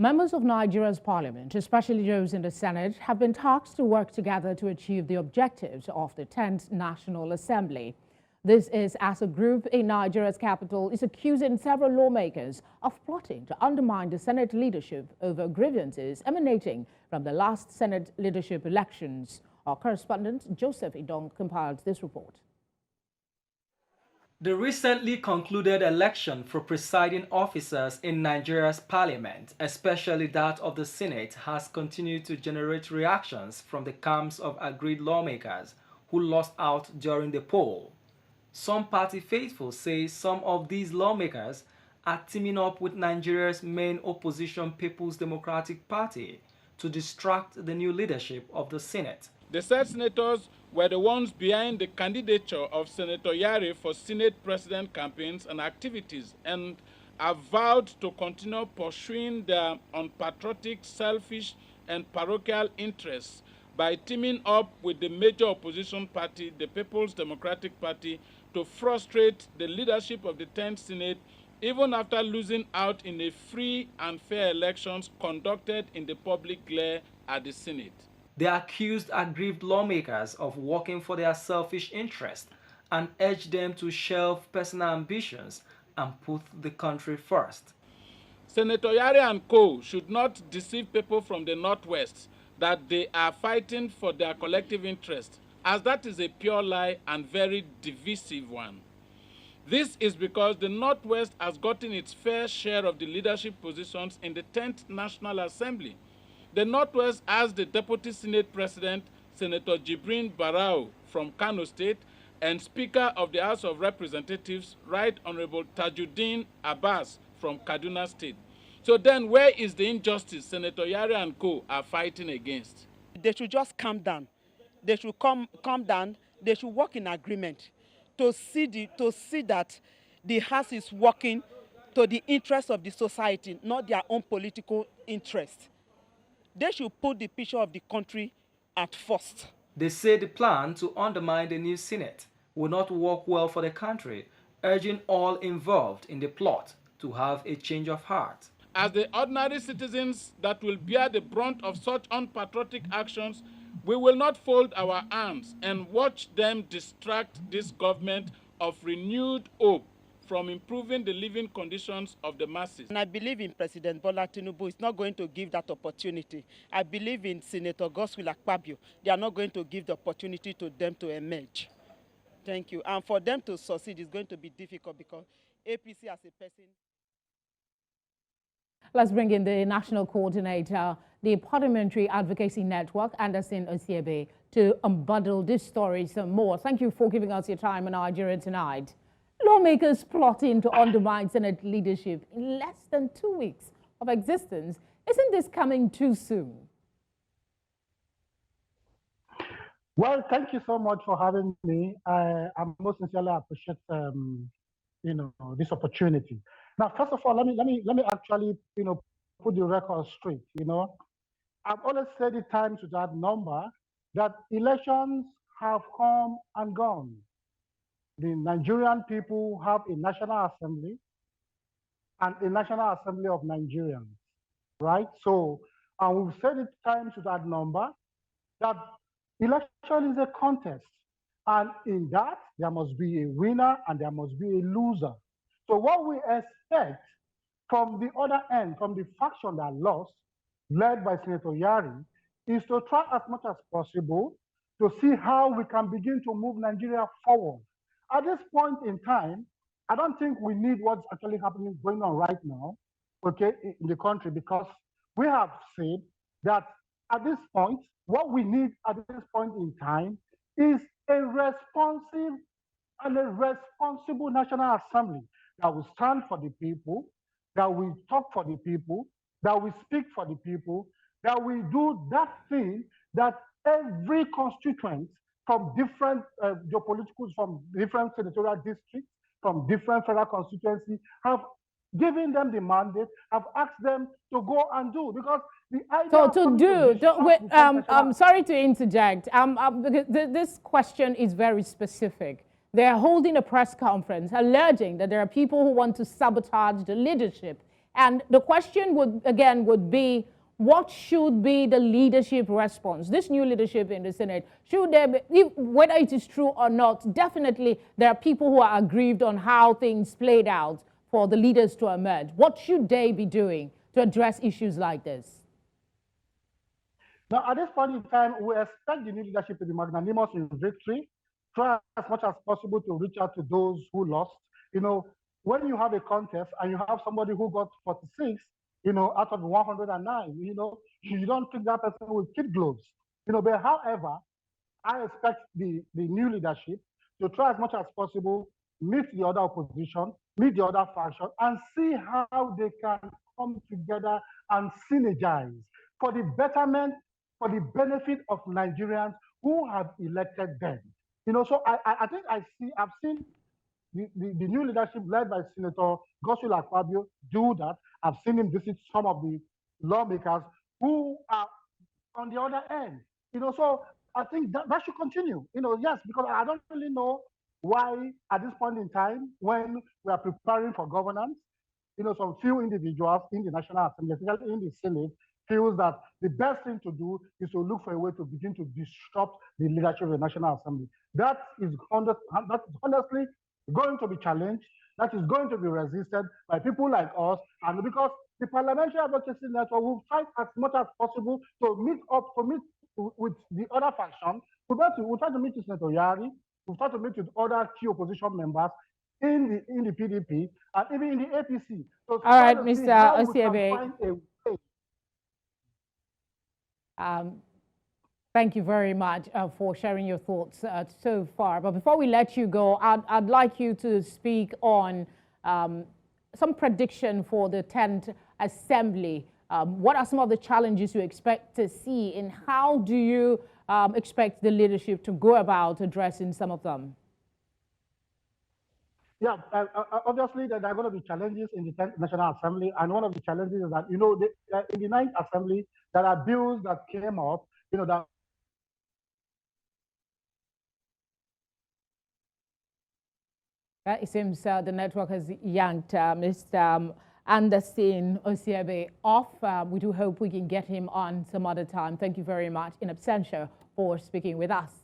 Members of Nigeria's parliament, especially those in the Senate, have been tasked to work together to achieve the objectives of the 10th National Assembly. This is as a group in Nigeria's capital is accusing several lawmakers of plotting to undermine the Senate leadership over grievances emanating from the last Senate leadership elections. Our correspondent Joseph Idong compiled this report. The recently concluded election for presiding officers in Nigeria's parliament, especially that of the Senate, has continued to generate reactions from the camps of aggrieved lawmakers who lost out during the poll. Some party faithful say some of these lawmakers are teaming up with Nigeria's main opposition People's Democratic Party to distract the new leadership of the Senate. The said senators were the ones behind the candidature of Senator Yari for Senate President campaigns and activities and have vowed to continue pursuing their unpatriotic, selfish, and parochial interests by teaming up with the major opposition party, the People's Democratic Party, to frustrate the leadership of the 10th Senate even after losing out in a free and fair elections conducted in the public glare at the Senate. They accused aggrieved lawmakers of working for their selfish interests and urged them to shelve personal ambitions and put the country first. Senator Yari and co. should not deceive people from the Northwest that they are fighting for their collective interest, as that is a pure lie and very divisive one. This is because the Northwest has gotten its fair share of the leadership positions in the 10th National Assembly. The Northwest has the Deputy Senate President, Senator Jibrin Barau from Kano State, and Speaker of the House of Representatives, Right Honorable Tajuddin Abbas from Kaduna State. So then where is the injustice Senator Yari and co. are fighting against? They should just calm down. They should calm down. They should work in agreement to see that the House is working to the interest of the society, not their own political interest. They should put the picture of the country at first. They say the plan to undermine the new Senate will not work well for the country, urging all involved in the plot to have a change of heart. As the ordinary citizens that will bear the brunt of such unpatriotic actions, we will not fold our arms and watch them distract this government of renewed hope from improving the living conditions of the masses. And I believe in President Bola Tinubu is not going to give that opportunity. I believe in Senator Godswill Akpabio. They are not going to give the opportunity to them to emerge. Thank you. And for them to succeed is going to be difficult because APC as a person. Let's bring in the national coordinator, the Parliamentary Advocacy Network, Anderson Osiebe, to unbundle this story some more. Thank you for giving us your time in Nigeria tonight. Lawmakers plotting to undermine Senate leadership in less than 2 weeks of existence. Isn't this coming too soon? Well, thank you so much for having me. I most sincerely appreciate this opportunity. Now, first of all, let me actually put the record straight. I've always said it times without number that elections have come and gone. The Nigerian people have a National Assembly and a National Assembly of Nigerians, right? So, and we've said it times without number that election is a contest. And in that, there must be a winner and there must be a loser. So what we expect from the other end, from the faction that lost, led by Senator Yari, is to try as much as possible to see how we can begin to move Nigeria forward. At this point in time, I don't think we need what's actually going on right now, okay, in the country, because we have said that at this point, what we need at this point in time is a responsive and a responsible National Assembly that will stand for the people, that will talk for the people, that will speak for the people, that will do that thing that every constituent from different geopoliticals, from different senatorial districts, from different federal constituencies, have given them the mandate, have asked them to go and do. Because the idea I'm sorry to interject. Because this question is very specific. They're holding a press conference alleging that there are people who want to sabotage the leadership And the question would be, what should be the leadership response? This new leadership in the Senate, should there be, whether it is true or not, definitely there are people who are aggrieved on how things played out for the leaders to emerge. What should they be doing to address issues like this? Now, at this point in time, we expect the new leadership to be magnanimous in victory, try as much as possible to reach out to those who lost. You know, when you have a contest and you have somebody who got 46, out of 109, you don't think that person with kid gloves. But however, I expect the new leadership to try as much as possible, meet the other opposition, meet the other faction, and see how they can come together and synergize for the betterment, for the benefit of Nigerians who have elected them. So I think I've seen the new leadership led by Senator Godswill Akpabio do that. I've seen him visit some of the lawmakers who are on the other end. So I think that should continue. Yes, because I don't really know why at this point in time, when we are preparing for governance, some few individuals in the National Assembly, especially in the Senate, feels that the best thing to do is to look for a way to begin to disrupt the leadership of the National Assembly. That is honestly going to be challenged. That is going to be resisted by people like us, and because the Parliamentary Advocacy Network will fight as much as possible to meet with the other faction. We'll try to meet with Senator Yari. We'll try to meet with other key opposition members in the PDP and even in the APC. So all right, Mr. Osiebe. Thank you very much for sharing your thoughts so far. But before we let you go, I'd like you to speak on some prediction for the 10th Assembly. What are some of the challenges you expect to see, and how do you expect the leadership to go about addressing some of them? Yeah, obviously there are going to be challenges in the 10th National Assembly, and one of the challenges is that, in the 9th Assembly, there are bills that came up, that it seems the network has yanked Mr. Anderson Osiebe off. We do hope we can get him on some other time. Thank you very much in absentia for speaking with us.